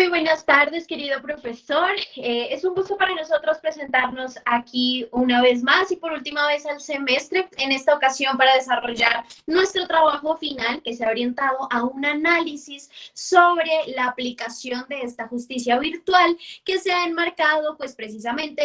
Muy buenas tardes, querido profesor. Es un gusto para nosotros presentarnos aquí una vez más y por última vez al semestre, en esta ocasión para desarrollar nuestro trabajo final que se ha orientado a un análisis sobre la aplicación de esta justicia virtual que se ha enmarcado pues precisamente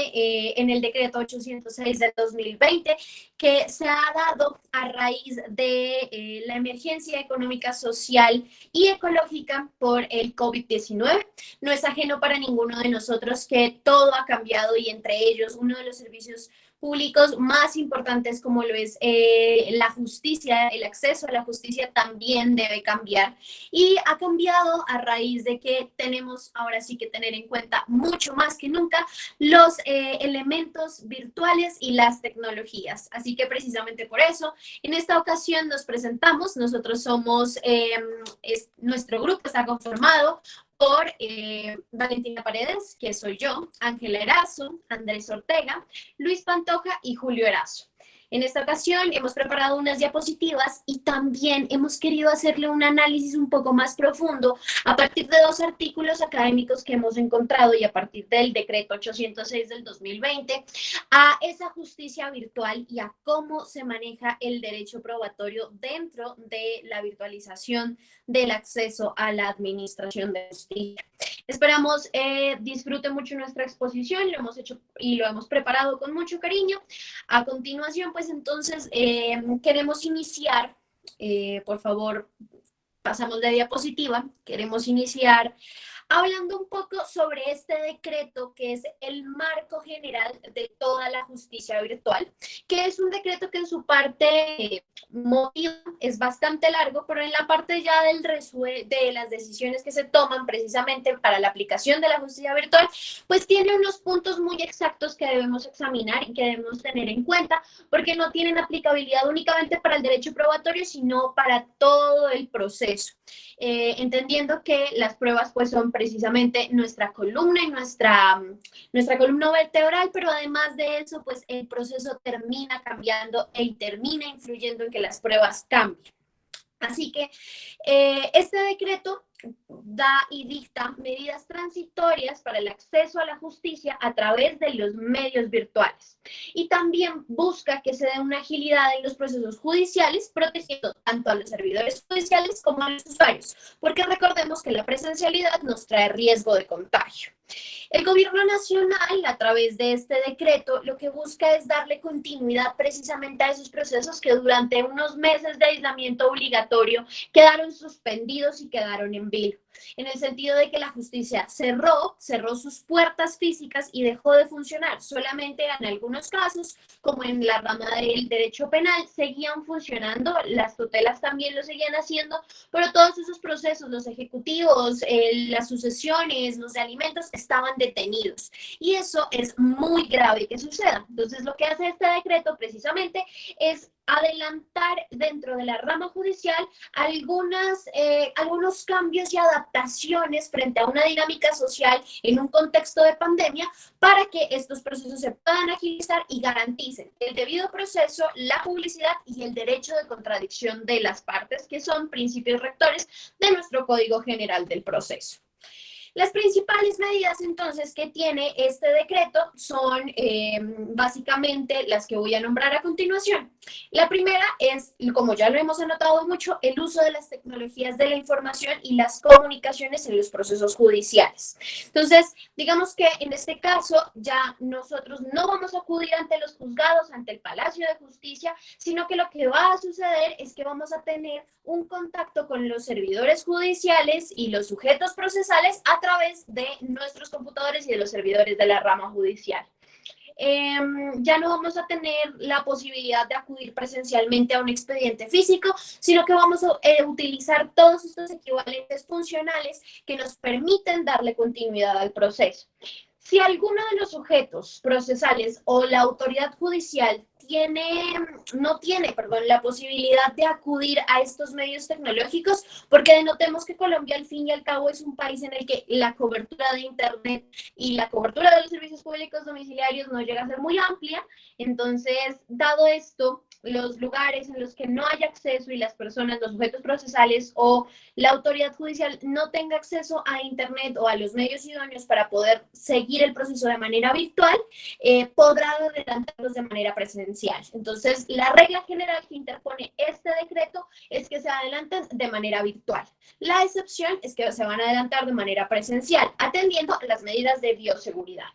en el decreto 806 del 2020 que se ha dado a raíz de la emergencia económica, social y ecológica por el COVID-19. No es ajeno para ninguno de nosotros que todo ha cambiado y entre ellos uno de los servicios públicos más importantes como lo es la justicia, el acceso a la justicia también debe cambiar y ha cambiado a raíz de que tenemos ahora sí que tener en cuenta mucho más que nunca los elementos virtuales y las tecnologías. Así que precisamente por eso en esta ocasión nos presentamos, nosotros somos, nuestro grupo está conformado por Valentina Paredes, que soy yo, Ángela Erazo, Andrés Ortega, Luis Pantoja y Julio Erazo. En esta ocasión hemos preparado unas diapositivas y también hemos querido hacerle un análisis un poco más profundo a partir de dos artículos académicos que hemos encontrado y a partir del decreto 806 del 2020 a esa justicia virtual y a cómo se maneja el derecho probatorio dentro de la virtualización del acceso a la administración de justicia. Esperamos disfruten mucho nuestra exposición, lo hemos hecho y lo hemos preparado con mucho cariño. A continuación, pues entonces queremos iniciar, por favor, pasamos de diapositiva, queremos iniciar hablando un poco sobre este decreto que es el marco general de toda la justicia virtual, que es un decreto que en su parte motiva es bastante largo, pero en la parte ya de las decisiones que se toman precisamente para la aplicación de la justicia virtual, pues tiene unos puntos muy exactos que debemos examinar y que debemos tener en cuenta, porque no tienen aplicabilidad únicamente para el derecho probatorio, sino para todo el proceso. Entendiendo que las pruebas pues son precisamente nuestra columna y nuestra columna vertebral, pero además de eso pues el proceso termina cambiando y termina influyendo en que las pruebas cambien. Así que este decreto da y dicta medidas transitorias para el acceso a la justicia a través de los medios virtuales. Y también busca que se dé una agilidad en los procesos judiciales, protegiendo tanto a los servidores judiciales como a los usuarios, porque recordemos que la presencialidad nos trae riesgo de contagio. El gobierno nacional, a través de este decreto, lo que busca es darle continuidad precisamente a esos procesos que durante unos meses de aislamiento obligatorio quedaron suspendidos y quedaron en vilo, en el sentido de que la justicia cerró sus puertas físicas y dejó de funcionar. Solamente en algunos casos, como en la rama del derecho penal, seguían funcionando, las tutelas también lo seguían haciendo, pero todos esos procesos, los ejecutivos, las sucesiones, los de alimentos, estaban detenidos. Y eso es muy grave que suceda. Entonces, lo que hace este decreto precisamente es adelantar dentro de la rama judicial algunos cambios y adaptaciones frente a una dinámica social en un contexto de pandemia para que estos procesos se puedan agilizar y garanticen el debido proceso, la publicidad y el derecho de contradicción de las partes, que son principios rectores de nuestro Código General del Proceso. Las principales medidas entonces que tiene este decreto son básicamente las que voy a nombrar a continuación. La primera es, como ya lo hemos anotado mucho, el uso de las tecnologías de la información y las comunicaciones en los procesos judiciales. Entonces, digamos que en este caso ya nosotros no vamos a acudir ante los juzgados, ante el Palacio de Justicia, sino que lo que va a suceder es que vamos a tener un contacto con los servidores judiciales y los sujetos procesales a través de nuestros computadores y de los servidores de la rama judicial. Ya no vamos a tener la posibilidad de acudir presencialmente a un expediente físico, sino que vamos a utilizar todos estos equivalentes funcionales que nos permiten darle continuidad al proceso. Si alguno de los sujetos procesales o la autoridad judicial no tiene, perdón, la posibilidad de acudir a estos medios tecnológicos, porque denotemos que Colombia al fin y al cabo es un país en el que la cobertura de Internet y la cobertura de los servicios públicos domiciliarios no llega a ser muy amplia. Entonces, dado esto, los lugares en los que no hay acceso y las personas, los sujetos procesales o la autoridad judicial no tenga acceso a Internet o a los medios idóneos para poder seguir el proceso de manera virtual, podrá adelantarlos de manera presencial. Entonces, la regla general que interpone este decreto es que se adelanten de manera virtual. La excepción es que se van a adelantar de manera presencial, atendiendo a las medidas de bioseguridad.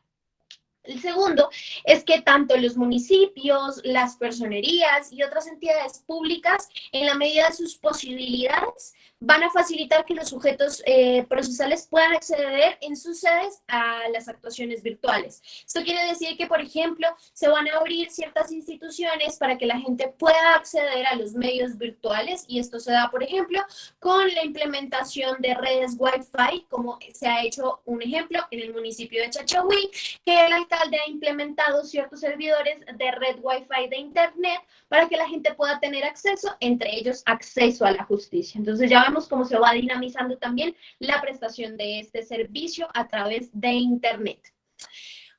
El segundo es que tanto los municipios, las personerías y otras entidades públicas, en la medida de sus posibilidades, van a facilitar que los sujetos procesales puedan acceder en sus sedes a las actuaciones virtuales. Esto quiere decir que, por ejemplo, se van a abrir ciertas instituciones para que la gente pueda acceder a los medios virtuales, y esto se da, por ejemplo, con la implementación de redes Wi-Fi, como se ha hecho un ejemplo en el municipio de Chachagüí, que el alcalde ha implementado ciertos servidores de red Wi-Fi de Internet para que la gente pueda tener acceso, entre ellos acceso a la justicia. Entonces ya vemos cómo se va dinamizando también la prestación de este servicio a través de Internet.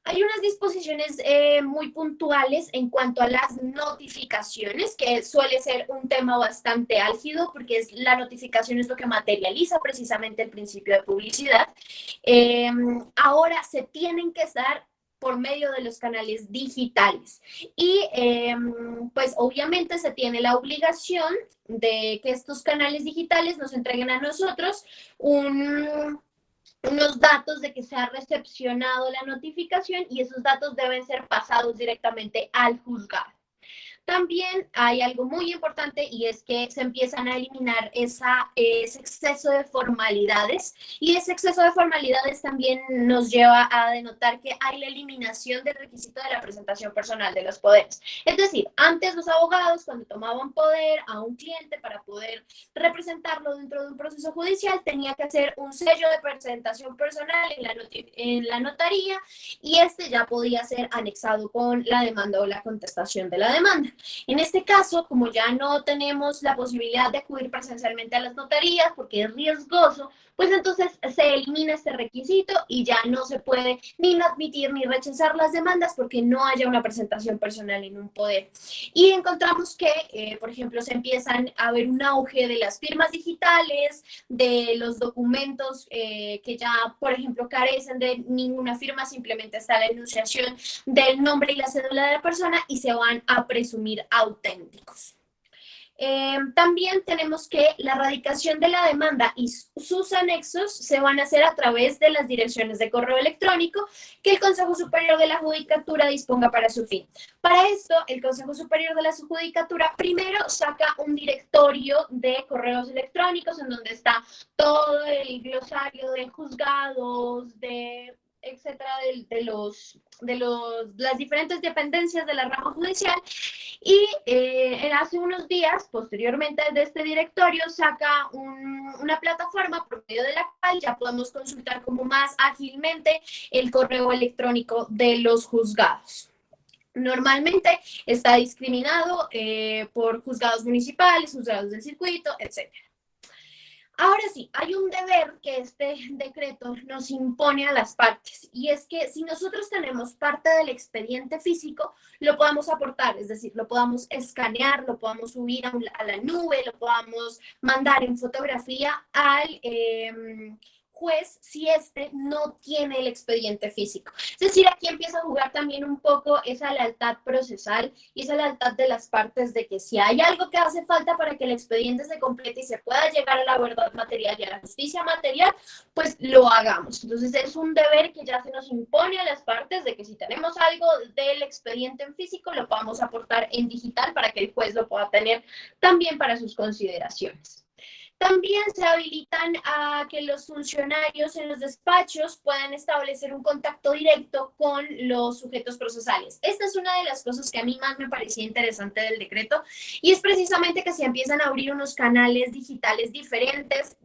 Hay unas disposiciones muy puntuales en cuanto a las notificaciones, que suele ser un tema bastante álgido, porque la notificación es lo que materializa precisamente el principio de publicidad. Ahora se tienen que dar por medio de los canales digitales. Y pues obviamente se tiene la obligación de que estos canales digitales nos entreguen a nosotros unos datos de que se ha recepcionado la notificación, y esos datos deben ser pasados directamente al juzgado. También hay algo muy importante, y es que se empiezan a eliminar ese exceso de formalidades, y ese exceso de formalidades también nos lleva a denotar que hay la eliminación del requisito de la presentación personal de los poderes. Es decir, antes los abogados, cuando tomaban poder a un cliente para poder representarlo dentro de un proceso judicial, tenía que hacer un sello de presentación personal en la notaría, y este ya podía ser anexado con la demanda o la contestación de la demanda. En este caso, como ya no tenemos la posibilidad de acudir presencialmente a las notarías porque es riesgoso, pues entonces se elimina este requisito y ya no se puede ni admitir ni rechazar las demandas porque no haya una presentación personal en un poder. Y encontramos que, por ejemplo, se empiezan a ver un auge de las firmas digitales, de los documentos que ya, por ejemplo, carecen de ninguna firma, simplemente está la enunciación del nombre y la cédula de la persona y se van a presumir auténticos. También tenemos que la radicación de la demanda y sus anexos se van a hacer a través de las direcciones de correo electrónico que el Consejo Superior de la Judicatura disponga para su fin. Para esto, el Consejo Superior de la Judicatura primero saca un directorio de correos electrónicos en donde está todo el glosario de juzgados, etcétera, las diferentes dependencias de la rama judicial, y hace unos días, posteriormente de este directorio, saca una plataforma por medio de la cual ya podemos consultar como más ágilmente el correo electrónico de los juzgados. Normalmente está discriminado por juzgados municipales, juzgados del circuito, etc. Ahora sí, hay un deber que este decreto nos impone a las partes, y es que si nosotros tenemos parte del expediente físico, lo podamos aportar, es decir, lo podamos escanear, lo podamos subir a la nube, lo podamos mandar en fotografía al juez si éste no tiene el expediente físico. Es decir, aquí empieza a jugar también un poco esa lealtad procesal y esa lealtad de las partes, de que si hay algo que hace falta para que el expediente se complete y se pueda llegar a la verdad material y a la justicia material, pues lo hagamos. Entonces es un deber que ya se nos impone a las partes, de que si tenemos algo del expediente en físico, lo podamos aportar en digital para que el juez lo pueda tener también para sus consideraciones. También se habilitan a que los funcionarios en los despachos puedan establecer un contacto directo con los sujetos procesales. Esta es una de las cosas que a mí más me parecía interesante del decreto, y es precisamente que se empiezan a abrir unos canales digitales diferentes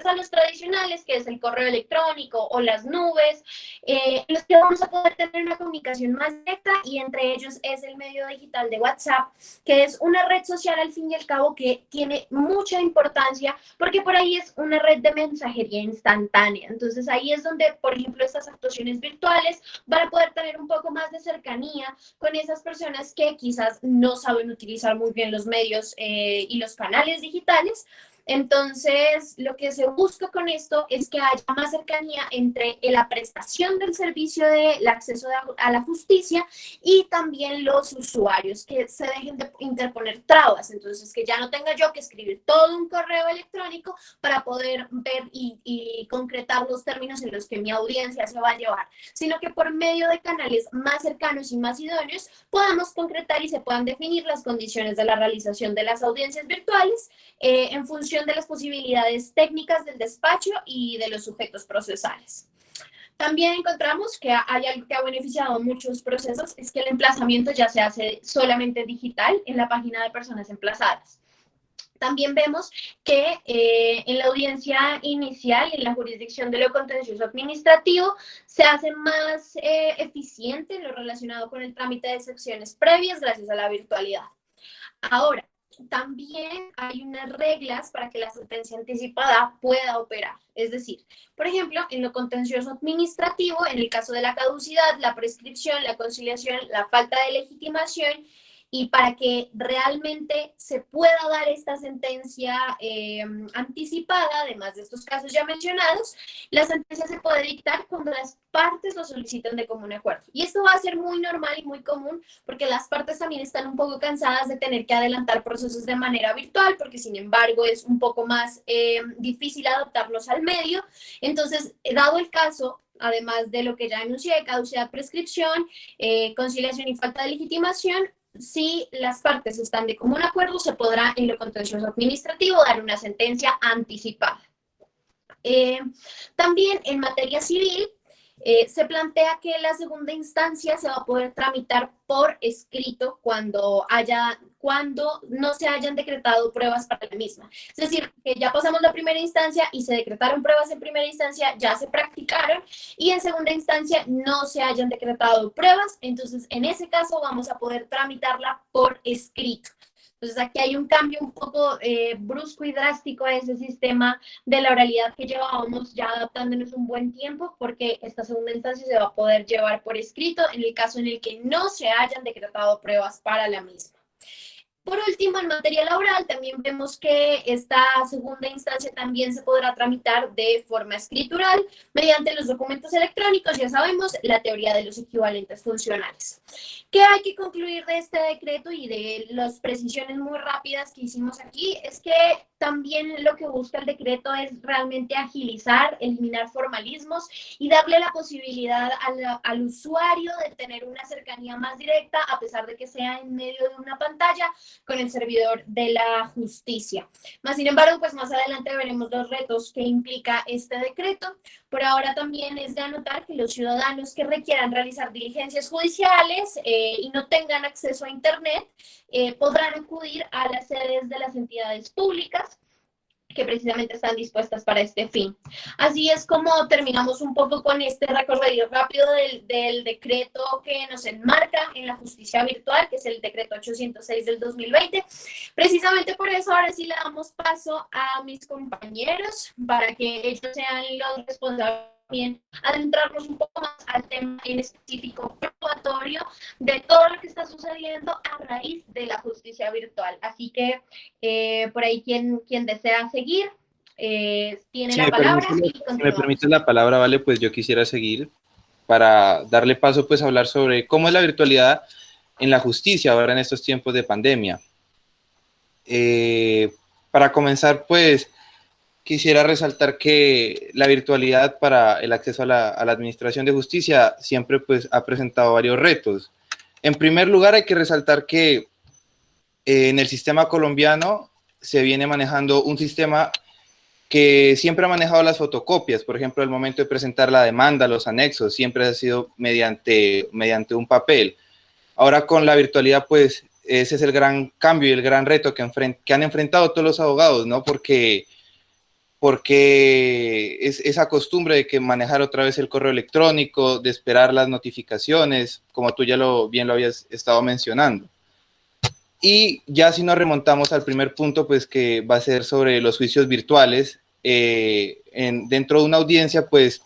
a los tradicionales, que es el correo electrónico o las nubes, en los que vamos a poder tener una comunicación más directa, y entre ellos es el medio digital de WhatsApp, que es una red social al fin y al cabo que tiene mucha importancia porque por ahí es una red de mensajería instantánea. Entonces ahí es donde, por ejemplo, estas actuaciones virtuales van a poder tener un poco más de cercanía con esas personas que quizás no saben utilizar muy bien los medios y los canales digitales. Entonces, lo que se busca con esto es que haya más cercanía entre la prestación del servicio del acceso a la justicia y también los usuarios, que se dejen de interponer trabas. Entonces, que ya no tenga yo que escribir todo un correo electrónico para poder ver y concretar los términos en los que mi audiencia se va a llevar, sino que por medio de canales más cercanos y más idóneos podamos concretar y se puedan definir las condiciones de la realización de las audiencias virtuales en función de las posibilidades técnicas del despacho y de los sujetos procesales. También encontramos que hay algo que ha beneficiado a muchos procesos, es que el emplazamiento ya se hace solamente digital en la página de personas emplazadas. También vemos que en la audiencia inicial, en la jurisdicción de lo contencioso administrativo, se hace más eficiente lo relacionado con el trámite de secciones previas gracias a la virtualidad. Ahora, también hay unas reglas para que la sentencia anticipada pueda operar. Es decir, por ejemplo, en lo contencioso administrativo, en el caso de la caducidad, la prescripción, la conciliación, la falta de legitimación, y para que realmente se pueda dar esta sentencia anticipada, además de estos casos ya mencionados, la sentencia se puede dictar cuando las partes lo solicitan de común acuerdo. Y esto va a ser muy normal y muy común porque las partes también están un poco cansadas de tener que adelantar procesos de manera virtual, porque sin embargo es un poco más difícil adaptarlos al medio. Entonces, dado el caso, además de lo que ya anuncié, caducidad, prescripción, conciliación y falta de legitimación, si las partes están de común acuerdo, se podrá en lo contencioso administrativo dar una sentencia anticipada. También en materia civil, se plantea que la segunda instancia se va a poder tramitar por escrito cuando no se hayan decretado pruebas para la misma. Es decir, que ya pasamos la primera instancia y se decretaron pruebas en primera instancia, ya se practicaron, y en segunda instancia no se hayan decretado pruebas, entonces en ese caso vamos a poder tramitarla por escrito. Entonces aquí hay un cambio un poco brusco y drástico a ese sistema de la oralidad que llevábamos ya adaptándonos un buen tiempo, porque esta segunda instancia se va a poder llevar por escrito en el caso en el que no se hayan decretado pruebas para la misma. Por último, en materia laboral, también vemos que esta segunda instancia también se podrá tramitar de forma escritural mediante los documentos electrónicos, ya sabemos, la teoría de los equivalentes funcionales. ¿Qué hay que concluir de este decreto y de las precisiones muy rápidas que hicimos aquí? Es que también lo que busca el decreto es realmente agilizar, eliminar formalismos y darle la posibilidad al usuario de tener una cercanía más directa, a pesar de que sea en medio de una pantalla, con el servidor de la justicia. Más sin embargo, pues más adelante veremos los retos que implica este decreto. Por ahora también es de anotar que los ciudadanos que requieran realizar diligencias judiciales y no tengan acceso a Internet podrán acudir a las sedes de las entidades públicas que precisamente están dispuestas para este fin. Así es como terminamos un poco con este recorrido rápido del decreto que nos enmarca en la justicia virtual, que es el decreto 806 del 2020. Precisamente por eso ahora sí le damos paso a mis compañeros para que ellos sean los responsables también adentrarnos un poco más al tema en específico probatorio de todo lo que está sucediendo a raíz de la justicia virtual. Así que por ahí quien desea seguir tiene Si la me palabra permite, y si me continuamos. permite la palabra, vale, pues yo quisiera seguir para darle paso pues a hablar sobre cómo es la virtualidad en la justicia ahora en estos tiempos de pandemia. Para comenzar, pues quisiera resaltar que la virtualidad para el acceso a la administración de justicia siempre pues ha presentado varios retos. En primer lugar, hay que resaltar que en el sistema colombiano se viene manejando un sistema que siempre ha manejado las fotocopias, por ejemplo, al momento de presentar la demanda, los anexos, siempre ha sido mediante un papel. Ahora con la virtualidad, pues ese es el gran cambio y el gran reto que han enfrentado todos los abogados, ¿no? Porque es esa costumbre de que manejar otra vez el correo electrónico, de esperar las notificaciones, como tú ya bien lo habías estado mencionando. Y ya si nos remontamos al primer punto, pues que va a ser sobre los juicios virtuales, dentro de una audiencia, pues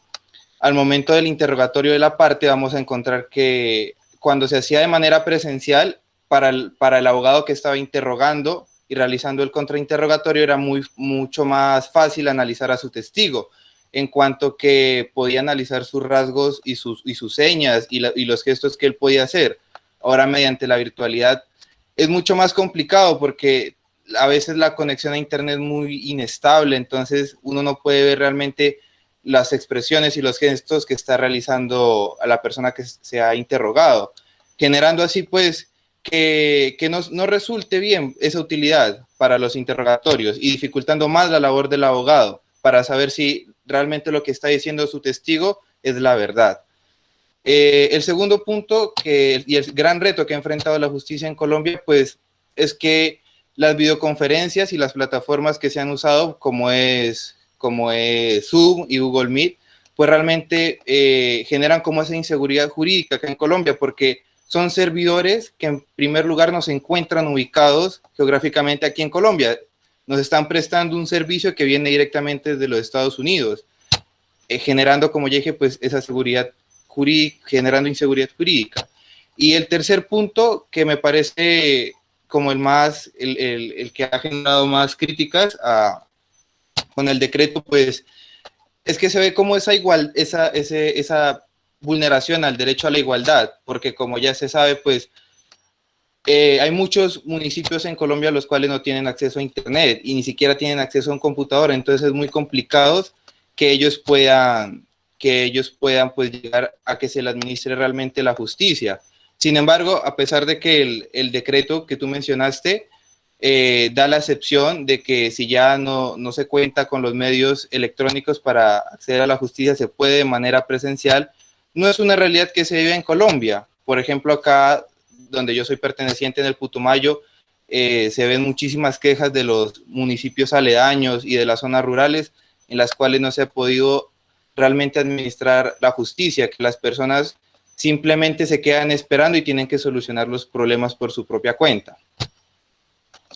al momento del interrogatorio de la parte vamos a encontrar que cuando se hacía de manera presencial, para el abogado que estaba interrogando y realizando el contrainterrogatorio era mucho más fácil analizar a su testigo, en cuanto que podía analizar sus rasgos y sus señas y los gestos que él podía hacer. Ahora mediante la virtualidad es mucho más complicado porque a veces la conexión a internet es muy inestable, entonces uno no puede ver realmente las expresiones y los gestos que está realizando a la persona que se ha interrogado, generando así pues que no resulte bien esa utilidad para los interrogatorios y dificultando más la labor del abogado para saber si realmente lo que está diciendo su testigo es la verdad. El segundo punto y el gran reto que ha enfrentado la justicia en Colombia, pues es que las videoconferencias y las plataformas que se han usado, como es Zoom y Google Meet, pues realmente generan como esa inseguridad jurídica acá en Colombia, porque son servidores que en primer lugar no se encuentran ubicados geográficamente aquí en Colombia, nos están prestando un servicio que viene directamente desde los Estados Unidos, generando, como ya dije, pues esa seguridad jurídica, generando inseguridad jurídica. Y el tercer punto, que me parece como el que ha generado más críticas con el decreto, pues es que se ve como esa vulneración al derecho a la igualdad, porque como ya se sabe, pues hay muchos municipios en Colombia los cuales no tienen acceso a internet y ni siquiera tienen acceso a un computador, entonces es muy complicado que ellos puedan pues llegar a que se le administre realmente la justicia. Sin embargo, a pesar de que el decreto que tú mencionaste da la excepción de que si ya no se cuenta con los medios electrónicos para acceder a la justicia, se puede de manera presencial, no es una realidad que se vive en Colombia. Por ejemplo, acá donde yo soy perteneciente en el Putumayo, se ven muchísimas quejas de los municipios aledaños y de las zonas rurales en las cuales no se ha podido realmente administrar la justicia, que las personas simplemente se quedan esperando y tienen que solucionar los problemas por su propia cuenta.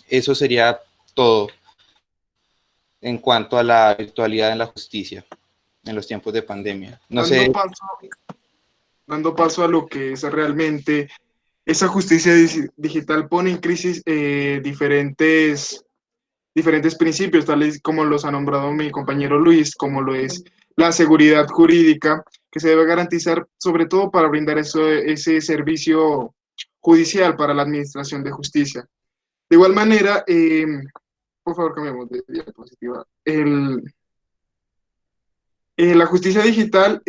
Eso sería todo en cuanto a la virtualidad en la justicia en los tiempos de pandemia. Dando paso a lo que es realmente esa justicia digital, pone en crisis diferentes principios, tales como los ha nombrado mi compañero Luis, como lo es la seguridad jurídica, que se debe garantizar sobre todo para brindar ese servicio judicial para la administración de justicia. De igual manera, por favor, cambiemos de diapositiva. La justicia digital,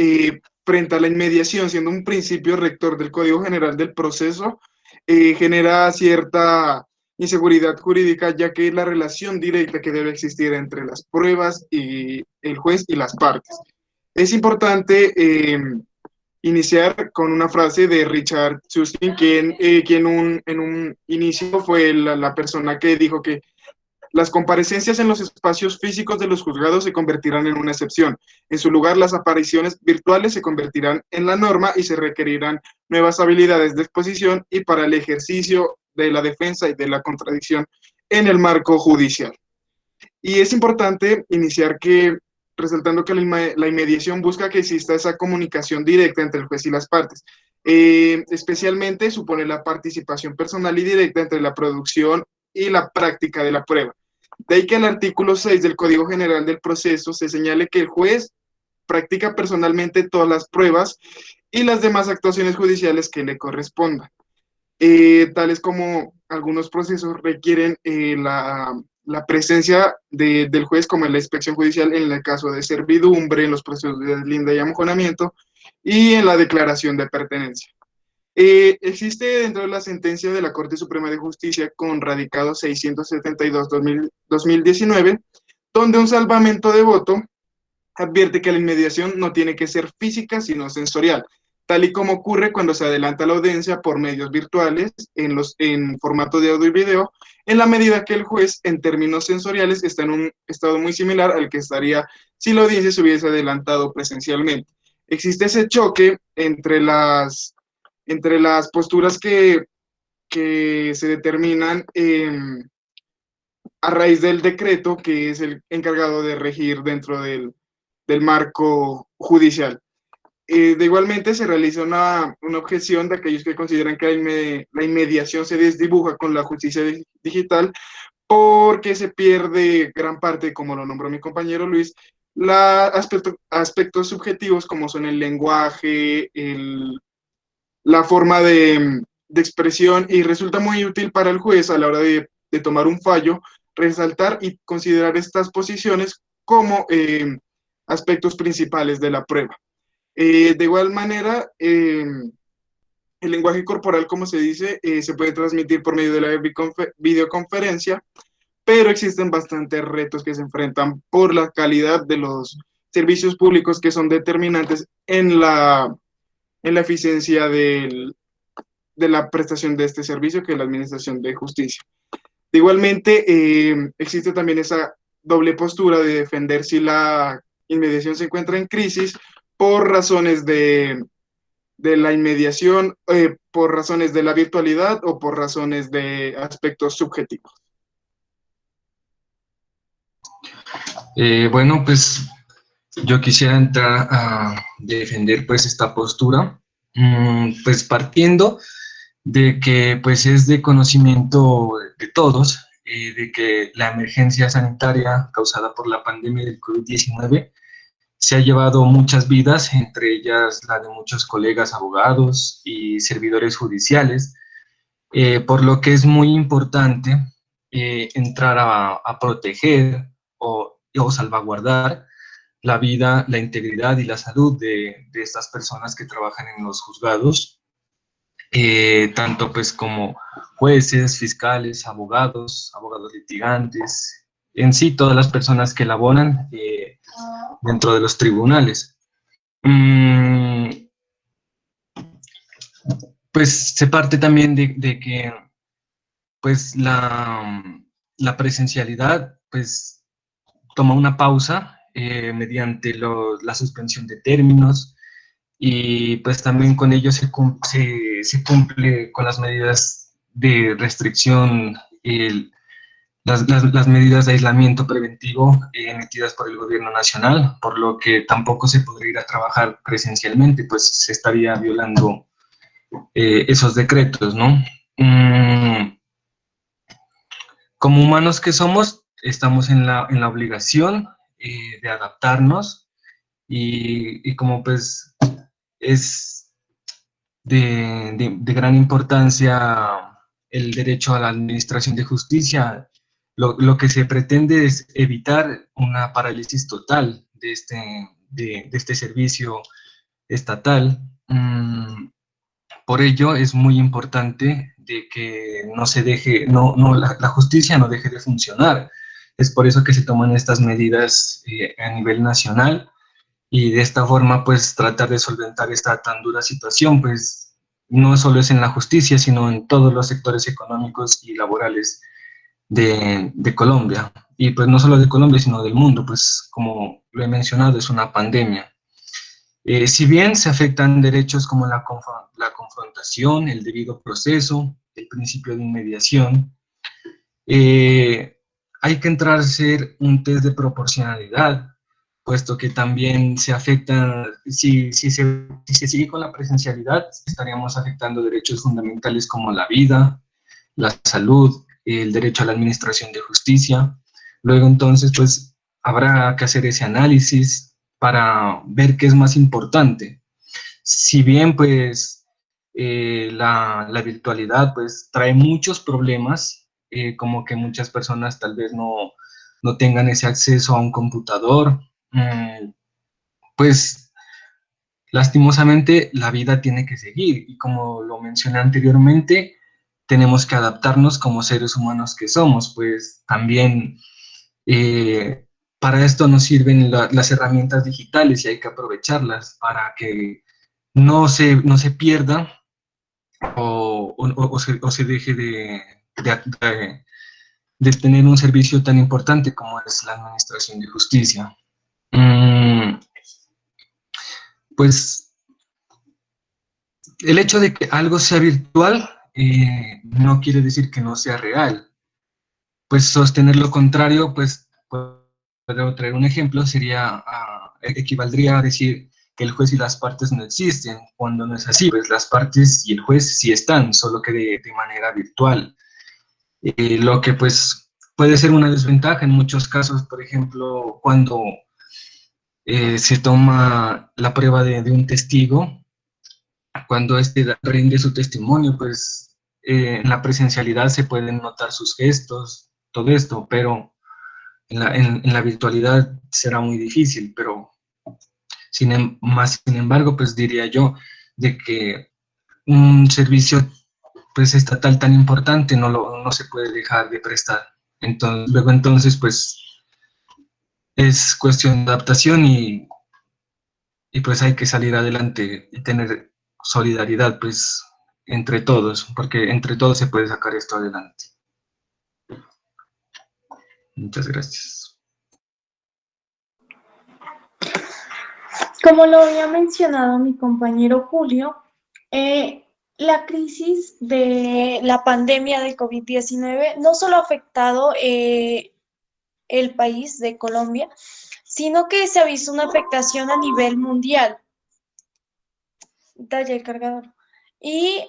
frente a la inmediación, siendo un principio rector del Código General del Proceso, genera cierta inseguridad jurídica, ya que es la relación directa que debe existir entre las pruebas y el juez y las partes. Es importante iniciar con una frase de Richard Susskind, quien en un inicio fue la persona que dijo que las comparecencias en los espacios físicos de los juzgados se convertirán en una excepción. En su lugar, las apariciones virtuales se convertirán en la norma y se requerirán nuevas habilidades de exposición y para el ejercicio de la defensa y de la contradicción en el marco judicial. Y es importante iniciar resaltando que la inmediación busca que exista esa comunicación directa entre el juez y las partes. Especialmente supone la participación personal y directa entre la producción y la práctica de la prueba. De ahí que el artículo 6 del Código General del Proceso se señale que el juez practica personalmente todas las pruebas y las demás actuaciones judiciales que le correspondan. Tales como algunos procesos requieren la presencia del juez, como en la inspección judicial en el caso de servidumbre, en los procesos de deslinda y amojonamiento y en la declaración de pertenencia. Existe dentro de la sentencia de la Corte Suprema de Justicia con radicado 672-2019, donde un salvamento de voto advierte que la inmediación no tiene que ser física, sino sensorial, tal y como ocurre cuando se adelanta la audiencia por medios virtuales en formato de audio y video, en la medida que el juez, en términos sensoriales, está en un estado muy similar al que estaría si la audiencia se hubiese adelantado presencialmente. Existe ese choque entre las posturas que se determinan a raíz del decreto que es el encargado de regir dentro del marco judicial. De igualmente se realiza una objeción de aquellos que consideran que la inmediación se desdibuja con la justicia digital porque se pierde gran parte, como lo nombró mi compañero Luis, aspectos subjetivos como son el lenguaje, la forma de expresión, y resulta muy útil para el juez a la hora de tomar un fallo, resaltar y considerar estas posiciones como aspectos principales de la prueba. De igual manera, el lenguaje corporal, como se dice, se puede transmitir por medio de la videoconferencia, pero existen bastantes retos que se enfrentan por la calidad de los servicios públicos que son determinantes en la eficiencia de la prestación de este servicio, que es la Administración de Justicia. Igualmente, existe también esa doble postura de defender si la inmediación se encuentra en crisis por razones de la inmediación, por razones de la virtualidad o por razones de aspectos subjetivos. Bueno, pues yo quisiera entrar a defender pues esta postura, pues partiendo de que pues es de conocimiento de todos, de que la emergencia sanitaria causada por la pandemia del COVID-19 se ha llevado muchas vidas, entre ellas la de muchos colegas abogados y servidores judiciales, por lo que es muy importante entrar a proteger o salvaguardar la vida, la integridad y la salud de estas personas que trabajan en los juzgados, tanto pues como jueces, fiscales, abogados litigantes, en sí todas las personas que laboran dentro de los tribunales. Pues se parte también de que pues la presencialidad pues toma una pausa mediante la suspensión de términos, y pues también con ello se cumple con las medidas de restricción, las medidas de aislamiento preventivo emitidas por el gobierno nacional, por lo que tampoco se podría ir a trabajar presencialmente, pues se estaría violando esos decretos, ¿no? Como humanos que somos, estamos en la obligación de adaptarnos, y como pues es de gran importancia el derecho a la administración de justicia, lo que se pretende es evitar una parálisis total de este servicio estatal. Por ello es muy importante de que no se deje, la justicia no deje de funcionar. Es por eso que se toman estas medidas a nivel nacional, y de esta forma pues tratar de solventar esta tan dura situación, pues no solo es en la justicia, sino en todos los sectores económicos y laborales de Colombia, y pues no solo de Colombia, sino del mundo, pues como lo he mencionado, es una pandemia. Si bien se afectan derechos como la confrontación, el debido proceso, el principio de inmediación, hay que entrar a hacer un test de proporcionalidad, puesto que también se afecta, si se sigue con la presencialidad, estaríamos afectando derechos fundamentales como la vida, la salud, el derecho a la administración de justicia. Luego entonces pues habrá que hacer ese análisis para ver qué es más importante. Si bien pues la virtualidad pues trae muchos problemas, como que muchas personas tal vez no tengan ese acceso a un computador, pues lastimosamente la vida tiene que seguir, y como lo mencioné anteriormente, tenemos que adaptarnos como seres humanos que somos, pues también para esto nos sirven las herramientas digitales y hay que aprovecharlas para que no se pierda o se deje de tener un servicio tan importante como es la administración de justicia. Pues el hecho de que algo sea virtual no quiere decir que no sea real. Pues sostener lo contrario, pues puedo traer un ejemplo, equivaldría a decir que el juez y las partes no existen, cuando no es así, pues las partes y el juez sí están, solo que de manera virtual. Lo que pues puede ser una desventaja en muchos casos, por ejemplo, cuando se toma la prueba de un testigo, cuando rinde su testimonio, pues en la presencialidad se pueden notar sus gestos, todo esto, pero en la virtualidad será muy difícil, pero sin embargo, pues diría yo de que un servicio pues estatal tan importante no se puede dejar de prestar. Entonces, pues es cuestión de adaptación y pues hay que salir adelante y tener solidaridad pues entre todos, porque entre todos se puede sacar esto adelante. Muchas gracias. Como lo había mencionado mi compañero Julio, la crisis de la pandemia del COVID-19 no solo ha afectado el país de Colombia, sino que se ha visto una afectación a nivel mundial. Dale el cargador. Y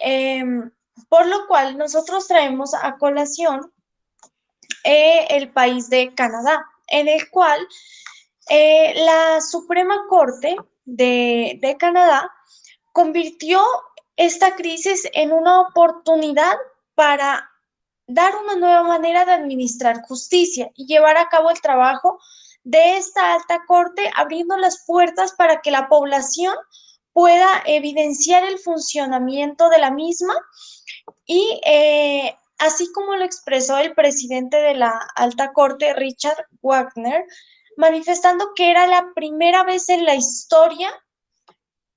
por lo cual nosotros traemos a colación el país de Canadá, en el cual la Suprema Corte de Canadá convirtió esta crisis en una oportunidad para dar una nueva manera de administrar justicia y llevar a cabo el trabajo de esta alta corte, abriendo las puertas para que la población pueda evidenciar el funcionamiento de la misma y así como lo expresó el presidente de la alta corte, Richard Wagner, manifestando que era la primera vez en la historia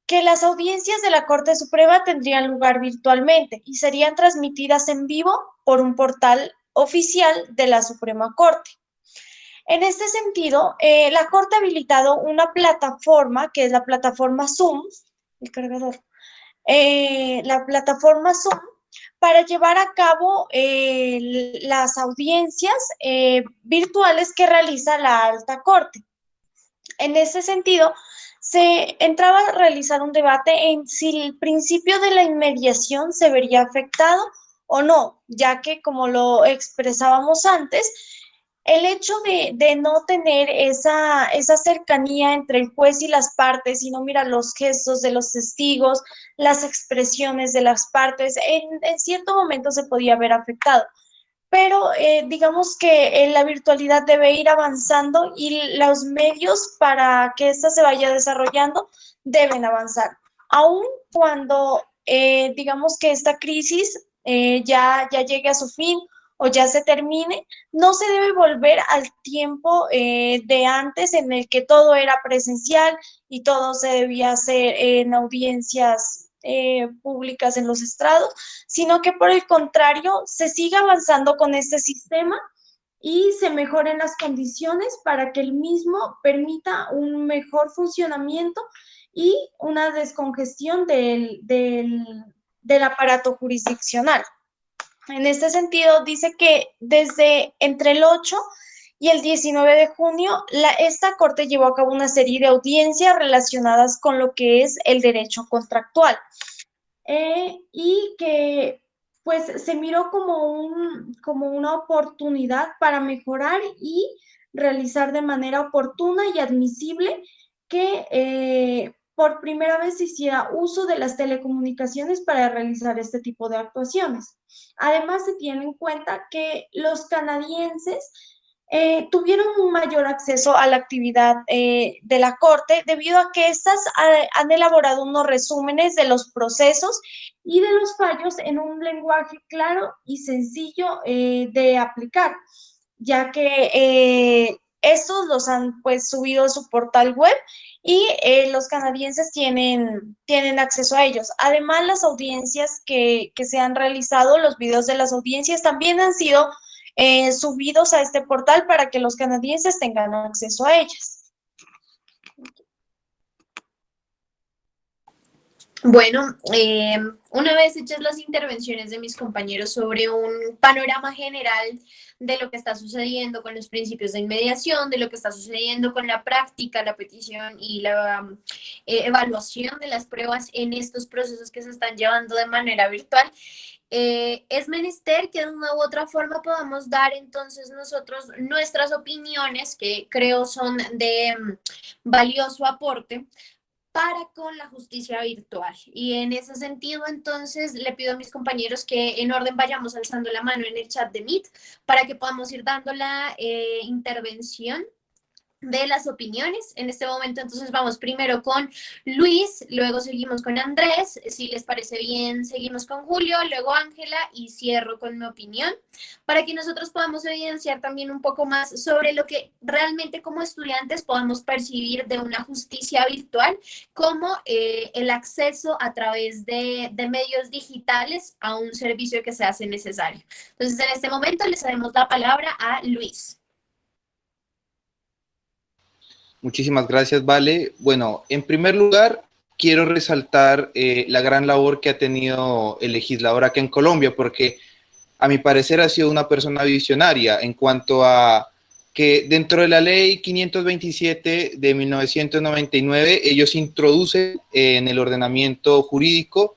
que las audiencias de la Corte Suprema tendrían lugar virtualmente y serían transmitidas en vivo por un portal oficial de la Suprema Corte. En este sentido, la Corte ha habilitado una plataforma, que es la plataforma Zoom, el cargador, la plataforma Zoom, para llevar a cabo las audiencias virtuales que realiza la Alta Corte. En ese sentido, se entraba a realizar un debate en si el principio de la inmediación se vería afectado o no, ya que, como lo expresábamos antes, el hecho de no tener esa cercanía entre el juez y las partes, sino mira los gestos de los testigos, las expresiones de las partes, en cierto momento se podía ver afectado. Pero digamos que la virtualidad debe ir avanzando y los medios para que ésta se vaya desarrollando deben avanzar. Aun cuando digamos que esta crisis ya llegue a su fin o ya se termine, no se debe volver al tiempo de antes en el que todo era presencial y todo se debía hacer en audiencias públicas en los estrados, sino que por el contrario se siga avanzando con este sistema y se mejoren las condiciones para que el mismo permita un mejor funcionamiento y una descongestión del aparato jurisdiccional. En este sentido, dice que desde entre el 8 y el 19 de junio, esta Corte llevó a cabo una serie de audiencias relacionadas con lo que es el derecho contractual y que pues se miró como una oportunidad para mejorar y realizar de manera oportuna y admisible que por primera vez se hiciera uso de las telecomunicaciones para realizar este tipo de actuaciones. Además, se tiene en cuenta que los canadienses tuvieron un mayor acceso a la actividad de la Corte debido a que éstas han elaborado unos resúmenes de los procesos y de los fallos en un lenguaje claro y sencillo de aplicar, ya que estos los han pues subido a su portal web y los canadienses tienen acceso a ellos. Además, las audiencias que se han realizado, los videos de las audiencias también han sido subidos a este portal para que los canadienses tengan acceso a ellas. Bueno, una vez hechas las intervenciones de mis compañeros sobre un panorama general de lo que está sucediendo con los principios de inmediación, de lo que está sucediendo con la práctica, la petición y la evaluación de las pruebas en estos procesos que se están llevando de manera virtual, es menester que de una u otra forma podamos dar entonces nosotros nuestras opiniones, que creo son de valioso aporte para con la justicia virtual. Y en ese sentido, entonces, le pido a mis compañeros que en orden vayamos alzando la mano en el chat de Meet para que podamos ir dando la intervención de las opiniones. En este momento, entonces, vamos primero con Luis, luego seguimos con Andrés, si les parece bien, seguimos con Julio, luego Ángela y cierro con mi opinión, para que nosotros podamos evidenciar también un poco más sobre lo que realmente como estudiantes podemos percibir de una justicia virtual, como el acceso a través de medios digitales a un servicio que se hace necesario. Entonces, en este momento les damos la palabra a Luis. Muchísimas gracias, Vale. Bueno, en primer lugar, quiero resaltar la gran labor que ha tenido el legislador acá en Colombia, porque a mi parecer ha sido una persona visionaria en cuanto a que dentro de la ley 527 de 1999, ellos introducen en el ordenamiento jurídico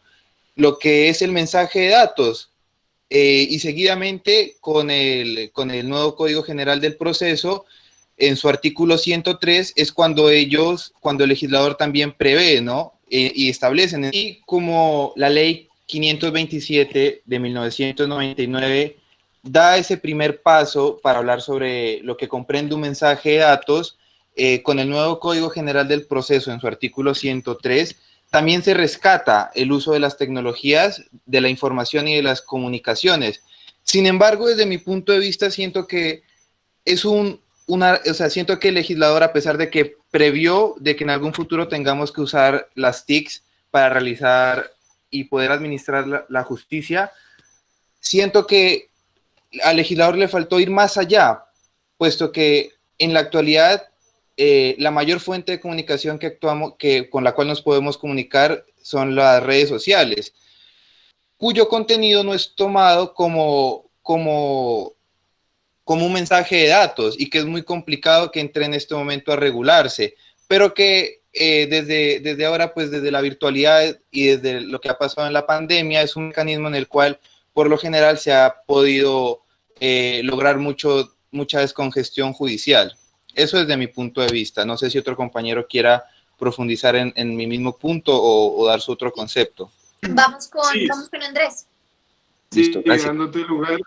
lo que es el mensaje de datos, y seguidamente con el nuevo Código General del Proceso, en su artículo 103 es cuando el legislador también prevé, ¿no? Y establecen. Y como la ley 527 de 1999 da ese primer paso para hablar sobre lo que comprende un mensaje de datos, con el nuevo Código General del Proceso en su artículo 103, también se rescata el uso de las tecnologías de la información y de las comunicaciones. Sin embargo, desde mi punto de vista, siento que es siento que el legislador, a pesar de que previó de que en algún futuro tengamos que usar las TICs para realizar y poder administrar la justicia, siento que al legislador le faltó ir más allá, puesto que en la actualidad la mayor fuente de comunicación con la cual nos podemos comunicar son las redes sociales, cuyo contenido no es tomado como un mensaje de datos y que es muy complicado que entre en este momento a regularse, pero que desde ahora, pues desde la virtualidad y desde lo que ha pasado en la pandemia, es un mecanismo en el cual por lo general se ha podido lograr mucha descongestión judicial. Eso desde mi punto de vista. No sé si otro compañero quiera profundizar en mi mismo punto o dar su otro concepto. Vamos con Andrés. Listo, gracias. Dándote lugar,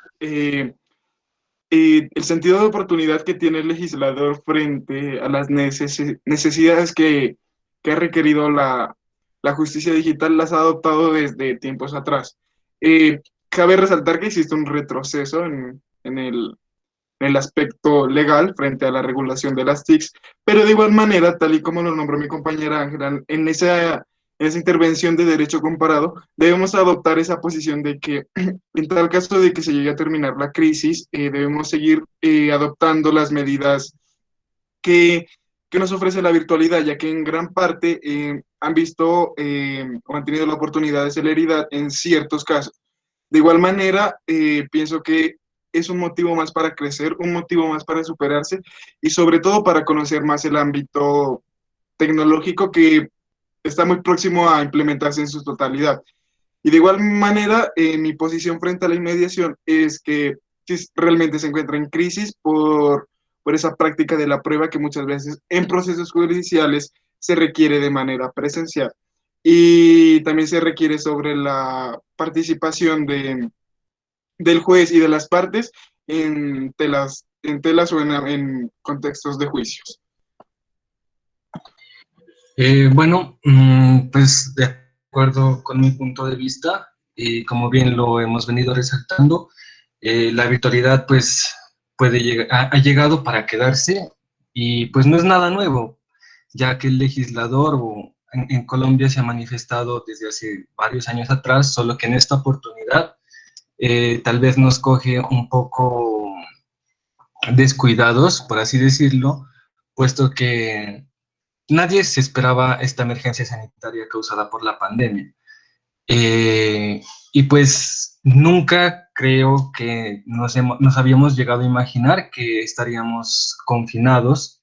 el sentido de oportunidad que tiene el legislador frente a las necesidades que ha requerido la justicia digital las ha adoptado desde tiempos atrás. Cabe resaltar que existe un retroceso en el aspecto legal frente a la regulación de las TICs, pero de igual manera, tal y como lo nombró mi compañera Ángela, en esa intervención de derecho comparado, debemos adoptar esa posición de que en tal caso de que se llegue a terminar la crisis, debemos seguir adoptando las medidas que nos ofrece la virtualidad, ya que en gran parte han visto o han tenido la oportunidad de celeridad en ciertos casos. De igual manera, pienso que es un motivo más para crecer, un motivo más para superarse y sobre todo para conocer más el ámbito tecnológico que está muy próximo a implementarse en su totalidad. Y de igual manera, mi posición frente a la inmediación es que realmente se encuentra en crisis por esa práctica de la prueba que muchas veces en procesos judiciales se requiere de manera presencial. Y también se requiere sobre la participación del juez y de las partes en telas o en contextos de juicios. Bueno, pues de acuerdo con mi punto de vista, y como bien lo hemos venido resaltando, la virtualidad pues ha llegado para quedarse Y pues no es nada nuevo, ya que el legislador en Colombia se ha manifestado desde hace varios años atrás, solo que en esta oportunidad tal vez nos coge un poco descuidados, por así decirlo, puesto que nadie se esperaba esta emergencia sanitaria causada por la pandemia. Y pues nunca creo que nos habíamos llegado a imaginar que estaríamos confinados.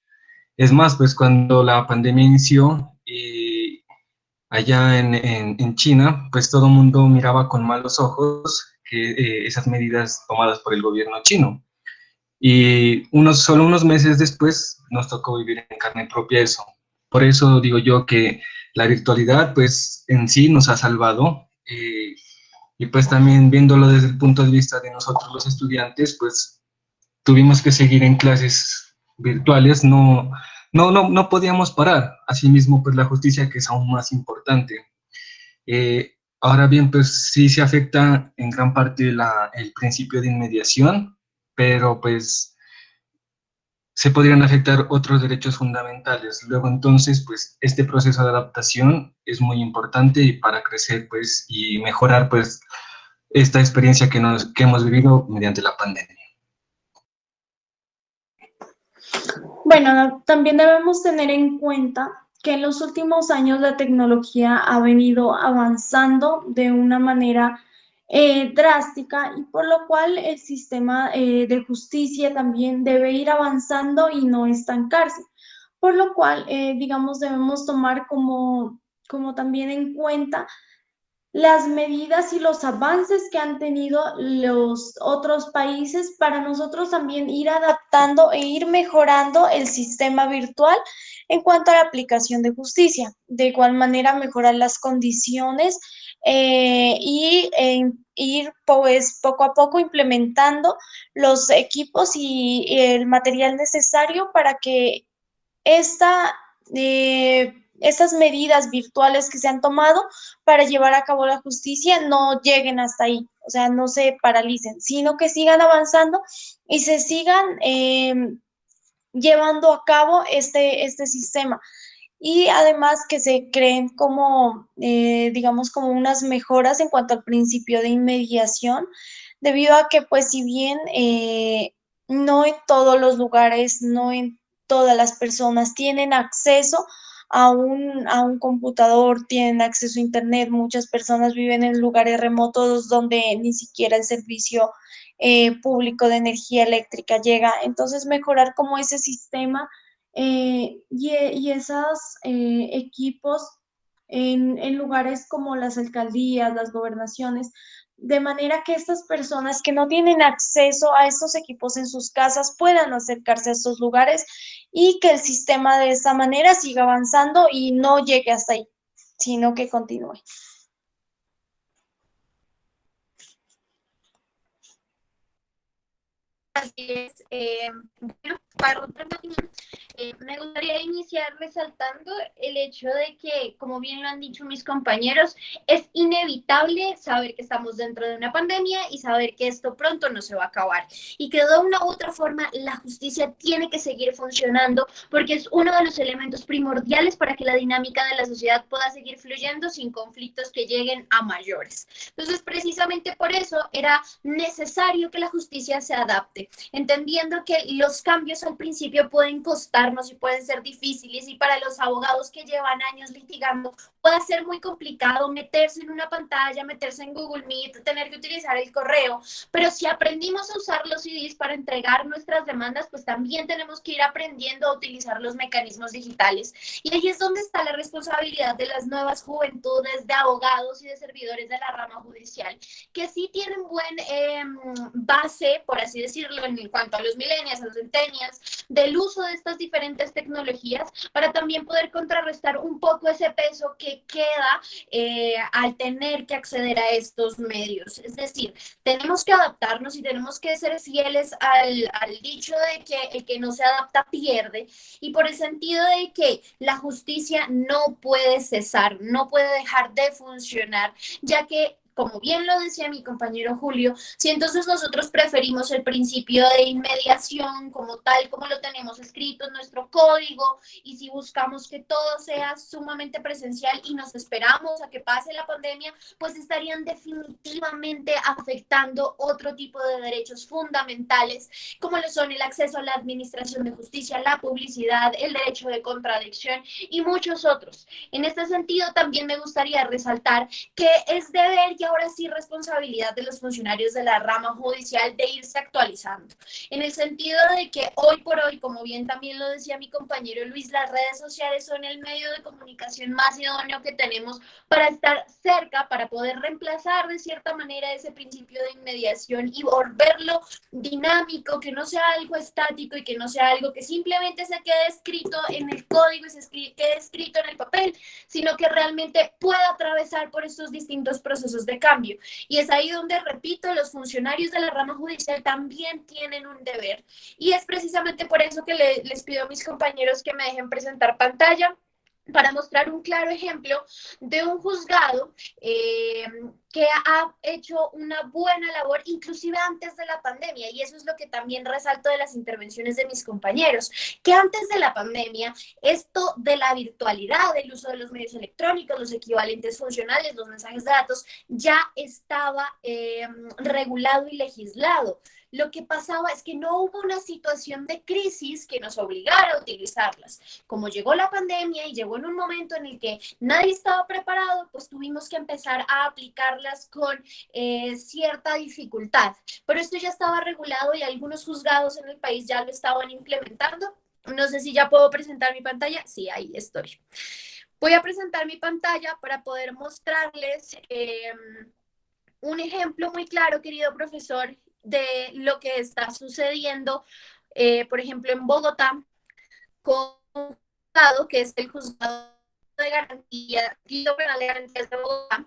Es más, pues cuando la pandemia inició allá en China, pues todo el mundo miraba con malos ojos esas medidas tomadas por el gobierno chino. Y solo unos meses después nos tocó vivir en carne propia eso. Por eso digo yo que la virtualidad, pues en sí nos ha salvado. Y pues también viéndolo desde el punto de vista de nosotros los estudiantes, pues tuvimos que seguir en clases virtuales, no podíamos parar. Asimismo, pues la justicia, que es aún más importante. Ahora bien, pues sí se afecta en gran parte el principio de inmediación, pero pues se podrían afectar otros derechos fundamentales. Luego, entonces, pues este proceso de adaptación es muy importante y para crecer, pues, y mejorar, pues, esta experiencia que hemos vivido mediante la pandemia. Bueno, también debemos tener en cuenta que en los últimos años la tecnología ha venido avanzando de una manera drástica, y por lo cual el sistema de justicia también debe ir avanzando y no estancarse. Por lo cual, digamos, debemos tomar como también en cuenta las medidas y los avances que han tenido los otros países para nosotros también ir adaptando e ir mejorando el sistema virtual en cuanto a la aplicación de justicia. De igual manera, mejorar las condiciones y ir pues poco a poco implementando los equipos y el material necesario para que estas medidas virtuales que se han tomado para llevar a cabo la justicia no lleguen hasta ahí, o sea, no se paralicen, sino que sigan avanzando y se sigan llevando a cabo este sistema. Y además que se creen como, digamos, como unas mejoras en cuanto al principio de inmediación, debido a que, pues, si bien no en todos los lugares, no en todas las personas tienen acceso a un computador, tienen acceso a internet, muchas personas viven en lugares remotos donde ni siquiera el servicio público de energía eléctrica llega. Entonces, mejorar como ese sistema y esos equipos en lugares como las alcaldías, las gobernaciones, de manera que estas personas que no tienen acceso a estos equipos en sus casas puedan acercarse a estos lugares y que el sistema de esa manera siga avanzando y no llegue hasta ahí, sino que continúe. Así es. Bueno, para otra opinión, me gustaría iniciar resaltando el hecho de que, como bien lo han dicho mis compañeros, es inevitable saber que estamos dentro de una pandemia y saber que esto pronto no se va a acabar. Y que de una u otra forma la justicia tiene que seguir funcionando porque es uno de los elementos primordiales para que la dinámica de la sociedad pueda seguir fluyendo sin conflictos que lleguen a mayores. Entonces, precisamente por eso era necesario que la justicia se adapte, entendiendo que los cambios al principio pueden costarnos y pueden ser difíciles, y para los abogados que llevan años litigando puede ser muy complicado meterse en una pantalla, meterse en Google Meet, tener que utilizar el correo, pero si aprendimos a usar los CDs para entregar nuestras demandas, pues también tenemos que ir aprendiendo a utilizar los mecanismos digitales. Y ahí es donde está la responsabilidad de las nuevas juventudes, de abogados y de servidores de la rama judicial, que sí tienen buen base, por así decirlo, en cuanto a los millennials, a los centennials, del uso de estas diferentes tecnologías, para también poder contrarrestar un poco ese peso que queda al tener que acceder a estos medios. Es decir, tenemos que adaptarnos y tenemos que ser fieles al dicho de que el que no se adapta pierde, y por el sentido de que la justicia no puede cesar, no puede dejar de funcionar, ya que como bien lo decía mi compañero Julio, si entonces nosotros preferimos el principio de inmediación como tal, como lo tenemos escrito en nuestro código, y si buscamos que todo sea sumamente presencial y nos esperamos a que pase la pandemia, pues estarían definitivamente afectando otro tipo de derechos fundamentales, como lo son el acceso a la administración de justicia, la publicidad, el derecho de contradicción y muchos otros. En este sentido, también me gustaría resaltar que es deber y ahora sí responsabilidad de los funcionarios de la rama judicial de irse actualizando, en el sentido de que hoy por hoy, como bien también lo decía mi compañero Luis, las redes sociales son el medio de comunicación más idóneo que tenemos para estar cerca, para poder reemplazar de cierta manera ese principio de inmediación y volverlo dinámico, que no sea algo estático y que no sea algo que simplemente se quede escrito en el código y se quede escrito en el papel, sino que realmente pueda atravesar por estos distintos procesos de cambio. Y es ahí donde, repito, los funcionarios de la rama judicial también tienen un deber. Y es precisamente por eso que les pido a mis compañeros que me dejen presentar pantalla para mostrar un claro ejemplo de un juzgado que ha hecho una buena labor, inclusive antes de la pandemia, y eso es lo que también resalto de las intervenciones de mis compañeros, que antes de la pandemia, esto de la virtualidad, el uso de los medios electrónicos, los equivalentes funcionales, los mensajes de datos, ya estaba regulado y legislado. Lo que pasaba es que no hubo una situación de crisis que nos obligara a utilizarlas. Como llegó la pandemia y llegó en un momento en el que nadie estaba preparado, pues tuvimos que empezar a aplicarlas con cierta dificultad. Pero esto ya estaba regulado y algunos juzgados en el país ya lo estaban implementando. No sé si ya puedo presentar mi pantalla. Sí, ahí estoy. Voy a presentar mi pantalla para poder mostrarles un ejemplo muy claro, querido profesor, de lo que está sucediendo, por ejemplo, en Bogotá, con un juzgado que es el juzgado de garantía, penal de garantías de Bogotá.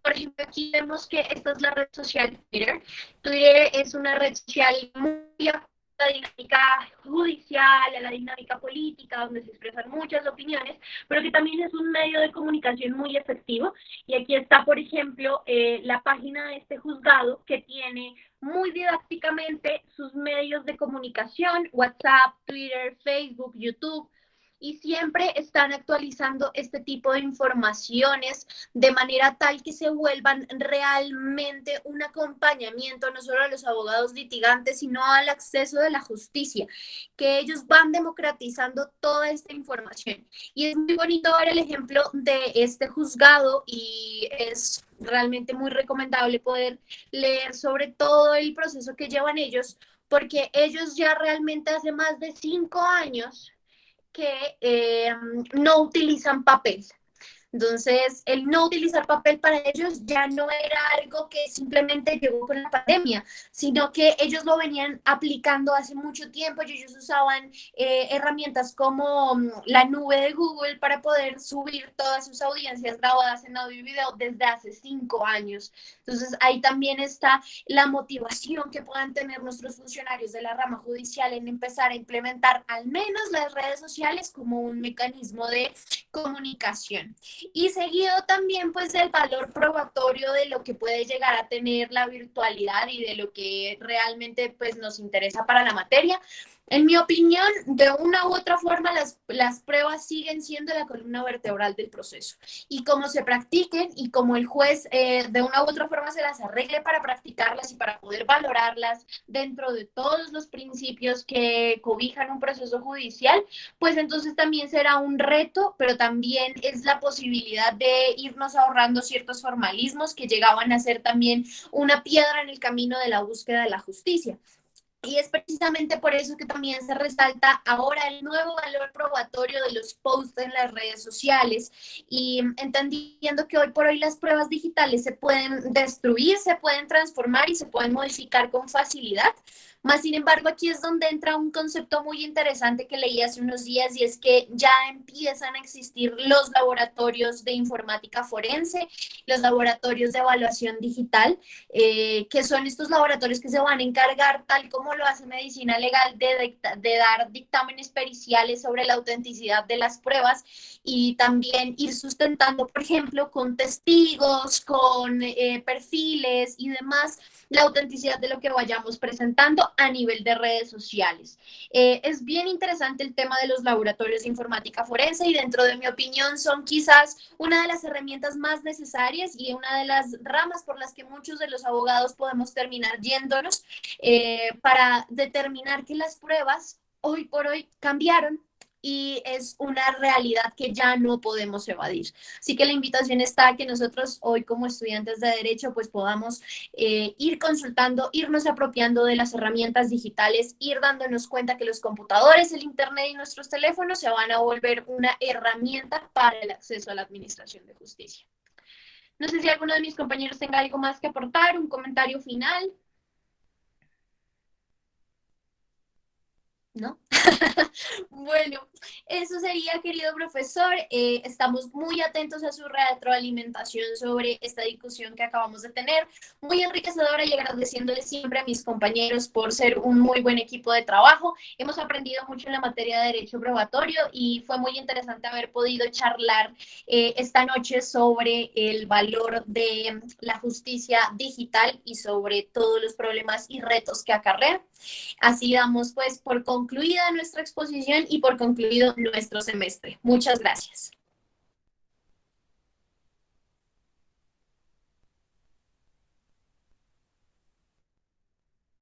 Por ejemplo, aquí vemos que esta es la red social Twitter. Twitter es una red social muy a la dinámica judicial, a la dinámica política, donde se expresan muchas opiniones, pero que también es un medio de comunicación muy efectivo. Y aquí está, por ejemplo, la página de este juzgado, que tiene muy didácticamente sus medios de comunicación: WhatsApp, Twitter, Facebook, YouTube, y siempre están actualizando este tipo de informaciones de manera tal que se vuelvan realmente un acompañamiento no solo a los abogados litigantes, sino al acceso de la justicia, que ellos van democratizando toda esta información. Y es muy bonito ver el ejemplo de este juzgado, y es realmente muy recomendable poder leer sobre todo el proceso que llevan ellos, porque ellos ya realmente hace más de 5 años que no utilizan papel. Entonces, el no utilizar papel para ellos ya no era algo que simplemente llegó con la pandemia, sino que ellos lo venían aplicando hace mucho tiempo, y ellos usaban herramientas como la nube de Google para poder subir todas sus audiencias grabadas en audio y video desde hace 5 años. Entonces, ahí también está la motivación que puedan tener nuestros funcionarios de la rama judicial en empezar a implementar al menos las redes sociales como un mecanismo de comunicación. Y seguido también pues del valor probatorio de lo que puede llegar a tener la virtualidad y de lo que realmente pues nos interesa para la materia. En mi opinión, de una u otra forma, las pruebas siguen siendo la columna vertebral del proceso. Y como se practiquen y como el juez de una u otra forma se las arregle para practicarlas y para poder valorarlas dentro de todos los principios que cobijan un proceso judicial, pues entonces también será un reto, pero también es la posibilidad de irnos ahorrando ciertos formalismos que llegaban a ser también una piedra en el camino de la búsqueda de la justicia. Y es precisamente por eso que también se resalta ahora el nuevo valor probatorio de los posts en las redes sociales, y entendiendo que hoy por hoy las pruebas digitales se pueden destruir, se pueden transformar y se pueden modificar con facilidad. Más sin embargo, aquí es donde entra un concepto muy interesante que leí hace unos días, y es que ya empiezan a existir los laboratorios de informática forense, los laboratorios de evaluación digital, que son estos laboratorios que se van a encargar, tal como como lo hace medicina legal, de dar dictámenes periciales sobre la autenticidad de las pruebas y también ir sustentando, por ejemplo, con testigos, con perfiles y demás, la autenticidad de lo que vayamos presentando a nivel de redes sociales. Es bien interesante el tema de los laboratorios de informática forense y dentro de mi opinión son quizás una de las herramientas más necesarias y una de las ramas por las que muchos de los abogados podemos terminar yéndonos para determinar que las pruebas hoy por hoy cambiaron y es una realidad que ya no podemos evadir. Así que la invitación está a que nosotros hoy como estudiantes de Derecho pues podamos ir consultando, irnos apropiando de las herramientas digitales, ir dándonos cuenta que los computadores, el Internet y nuestros teléfonos se van a volver una herramienta para el acceso a la administración de justicia. No sé si alguno de mis compañeros tenga algo más que aportar, un comentario final. ¿No? Bueno, eso sería, querido profesor. Estamos muy atentos a su retroalimentación sobre esta discusión que acabamos de tener. Muy enriquecedora y agradeciéndole siempre a mis compañeros por ser un muy buen equipo de trabajo. Hemos aprendido mucho en la materia de Derecho Probatorio y fue muy interesante haber podido charlar esta noche sobre el valor de la justicia digital y sobre todos los problemas y retos que acarrea. Así damos pues por concluida nuestra exposición y por concluido nuestro semestre. Muchas gracias.